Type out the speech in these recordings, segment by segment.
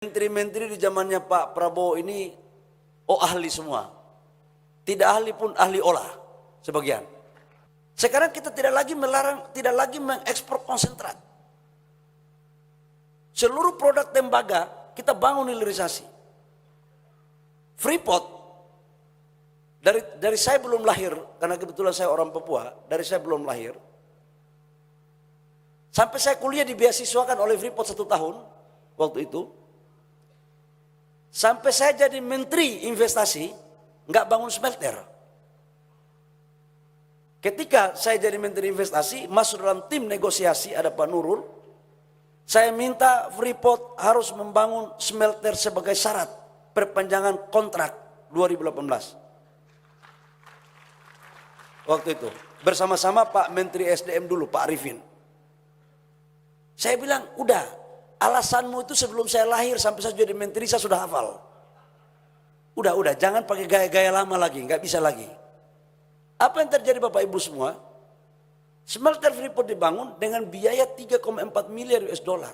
Menteri-menteri di zamannya Pak Prabowo ini ahli semua. Tidak ahli pun ahli olah sebagian. Sekarang kita tidak lagi melarang, tidak lagi mengekspor konsentrat. Seluruh produk tembaga kita bangun hilirisasi. Freeport dari saya belum lahir, karena kebetulan saya orang Papua, dari saya belum lahir. Sampai saya kuliah dibeasiswakan oleh Freeport 1 tahun waktu itu. Sampai saya jadi menteri investasi, nggak bangun smelter. Ketika saya jadi menteri investasi, masuk dalam tim negosiasi, ada Pak Nurul. Saya minta Freeport harus membangun smelter sebagai syarat perpanjangan kontrak 2018. Waktu itu, bersama-sama Pak Menteri SDM dulu, Pak Arifin. Saya bilang, udah. Alasanmu itu sebelum saya lahir sampai saya jadi menteri saya sudah hafal. Udah, jangan pakai gaya-gaya lama lagi, nggak bisa lagi. Apa yang terjadi Bapak Ibu semua? Smelter Freeport dibangun dengan biaya 3,4 miliar US dollar.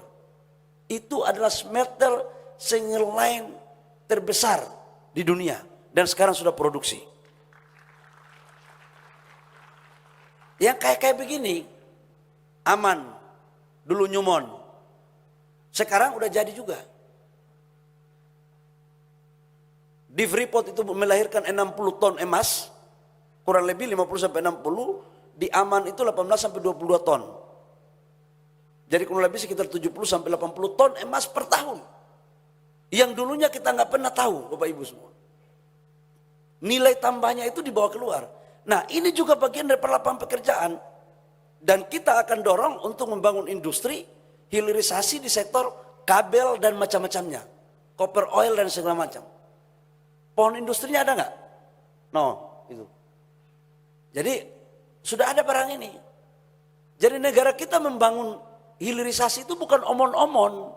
Itu adalah smelter single line terbesar di dunia dan sekarang sudah produksi. Yang kayak begini, aman, dulu Newmont. Sekarang udah jadi juga. Di Freeport itu melahirkan 60 ton emas, kurang lebih 50 sampai 60, di Aman itu 18 sampai 22 ton. Jadi kurang lebih sekitar 70 sampai 80 ton emas per tahun. Yang dulunya kita nggak pernah tahu, Bapak Ibu semua. Nilai tambahnya itu dibawa keluar. Nah, ini juga bagian dari lapangan pekerjaan. Dan kita akan dorong untuk membangun industri hilirisasi di sektor kabel dan macam-macamnya, copper oil dan segala macam. Pohon industrinya ada nggak? No, itu. Jadi sudah ada barang ini. Jadi negara kita membangun hilirisasi itu bukan omon-omon,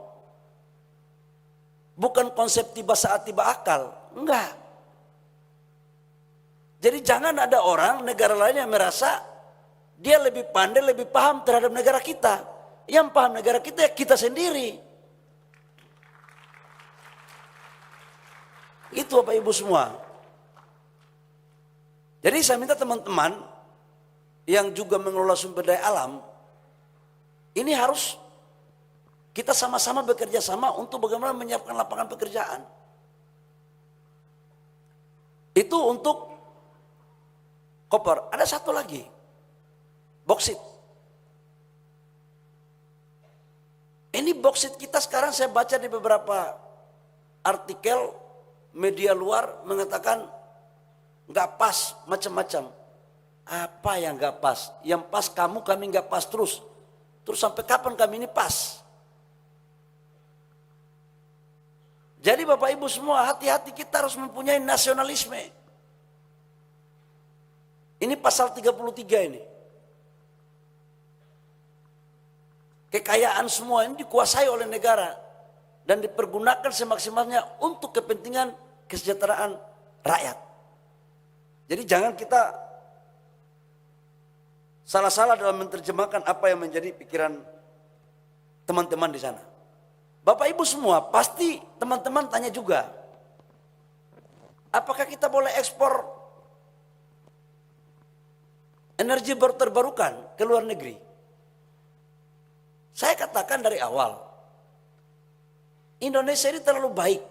bukan konsep tiba saat tiba akal, enggak. Jadi jangan ada orang negara lain yang merasa dia lebih pandai, lebih paham terhadap negara kita. Yang paham negara kita ya kita sendiri. Itu Bapak Ibu semua. Jadi saya minta teman-teman yang juga mengelola sumber daya alam, ini harus kita sama-sama bekerja sama untuk bagaimana menyiapkan lapangan pekerjaan. Itu untuk koper. Ada satu lagi, boksit. Ini boksit kita sekarang saya baca di beberapa artikel media luar mengatakan nggak pas macam-macam. Apa yang nggak pas? Yang pas kamu, kami nggak pas terus. Terus sampai kapan kami ini pas? Jadi Bapak Ibu semua hati-hati, kita harus mempunyai nasionalisme. Ini pasal 33 ini. Kekayaan semua ini dikuasai oleh negara dan dipergunakan semaksimalnya untuk kepentingan kesejahteraan rakyat. Jadi jangan kita salah-salah dalam menerjemahkan apa yang menjadi pikiran teman-teman di sana. Bapak Ibu semua pasti teman-teman tanya juga, apakah kita boleh ekspor energi terbarukan ke luar negeri? Saya katakan dari awal, Indonesia ini terlalu baik.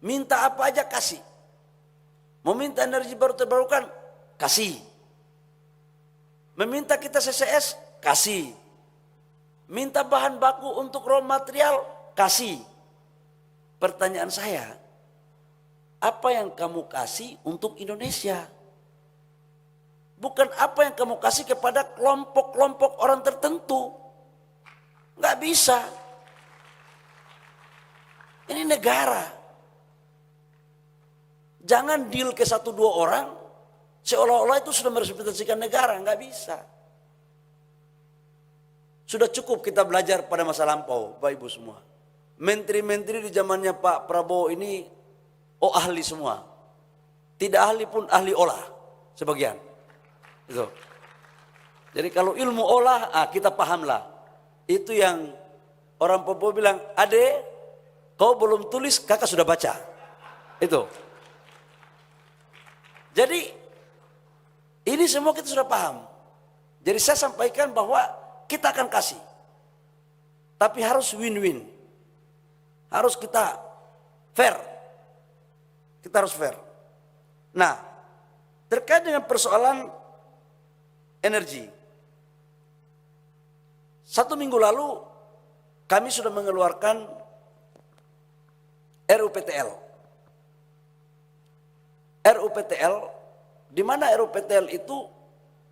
Minta apa aja kasih. Mau minta energi baru terbarukan, kasih. Meminta kita CCS, kasih. Minta bahan baku untuk raw material, kasih. Pertanyaan saya, apa yang kamu kasih untuk Indonesia? Bukan apa yang kamu kasih kepada kelompok-kelompok orang tertentu. Nggak bisa. Ini negara. Jangan deal ke 1-2 orang, seolah-olah itu sudah merepresentasikan negara. Nggak bisa. Sudah cukup kita belajar pada masa lampau, Bapak Ibu semua. Menteri-menteri di zamannya Pak Prabowo ini, ahli semua. Tidak ahli pun ahli olah, sebagian. Itu. Jadi kalau ilmu olah, kita pahamlah. Itu yang Orang Papua bilang, "Ade, kau belum tulis, kakak sudah baca." Itu. Jadi ini semua kita sudah paham. Jadi saya sampaikan bahwa kita akan kasih. Tapi harus win-win. Harus kita fair. Kita harus fair. Nah, terkait dengan persoalan energi. 1 minggu lalu kami sudah mengeluarkan RUPTL. RUPTL, di mana RUPTL itu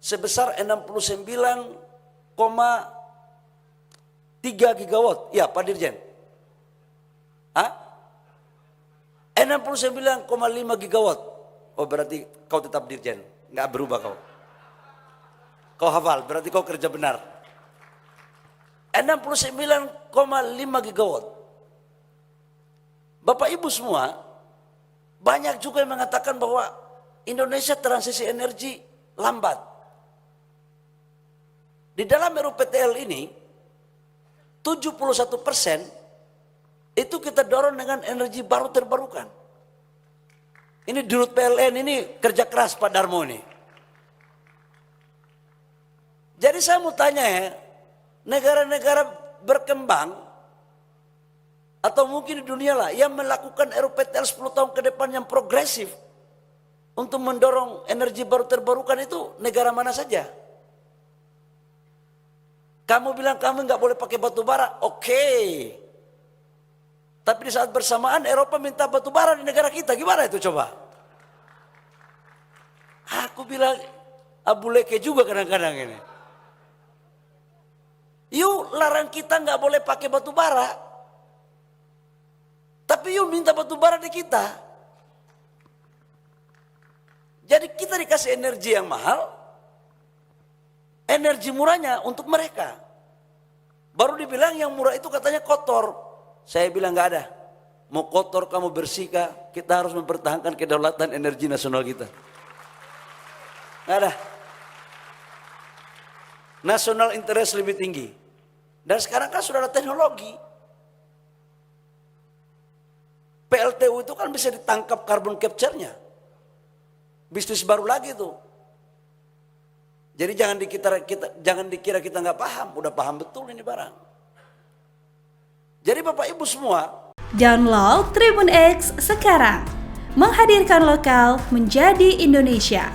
sebesar 69,3 gigawatt. Ya, Pak Dirjen. 69,5 gigawatt. Oh, berarti kau tetap Dirjen, nggak berubah kau. Kau hafal, berarti kau kerja benar. 69,5 gigawatt. Bapak Ibu semua, banyak juga yang mengatakan bahwa Indonesia transisi energi lambat. Di dalam RUPTL ini, 71% itu kita dorong dengan energi baru terbarukan. Ini dirut PLN ini kerja keras Pak Darmo ini. Jadi saya mau tanya ya, negara-negara berkembang atau mungkin di dunia lah yang melakukan RUPTL 10 tahun ke depan yang progresif untuk mendorong energi baru terbarukan itu negara mana saja? Kamu bilang kamu nggak boleh pakai batu bara, oke. Tapi di saat bersamaan Eropa minta batu bara di negara kita, gimana itu coba? Aku bilang abu leke juga kadang-kadang ini. Yuk larang kita nggak boleh pakai batu bara. Tapi yuk minta batu bara di kita. Jadi kita dikasih energi yang mahal, energi murahnya untuk mereka. Baru dibilang yang murah itu katanya kotor. Saya bilang nggak ada. Mau kotor kamu bersihkan, kita harus mempertahankan kedaulatan energi nasional kita. Nggak ada. National interest lebih tinggi. Dan sekarang kan sudah ada teknologi. PLTU itu kan bisa ditangkap carbon capture-nya. Bisnis baru lagi tuh. Jadi jangan dikira kita nggak paham, udah paham betul ini barang. Jadi Bapak Ibu semua, download Tribun X sekarang, menghadirkan lokal menjadi Indonesia.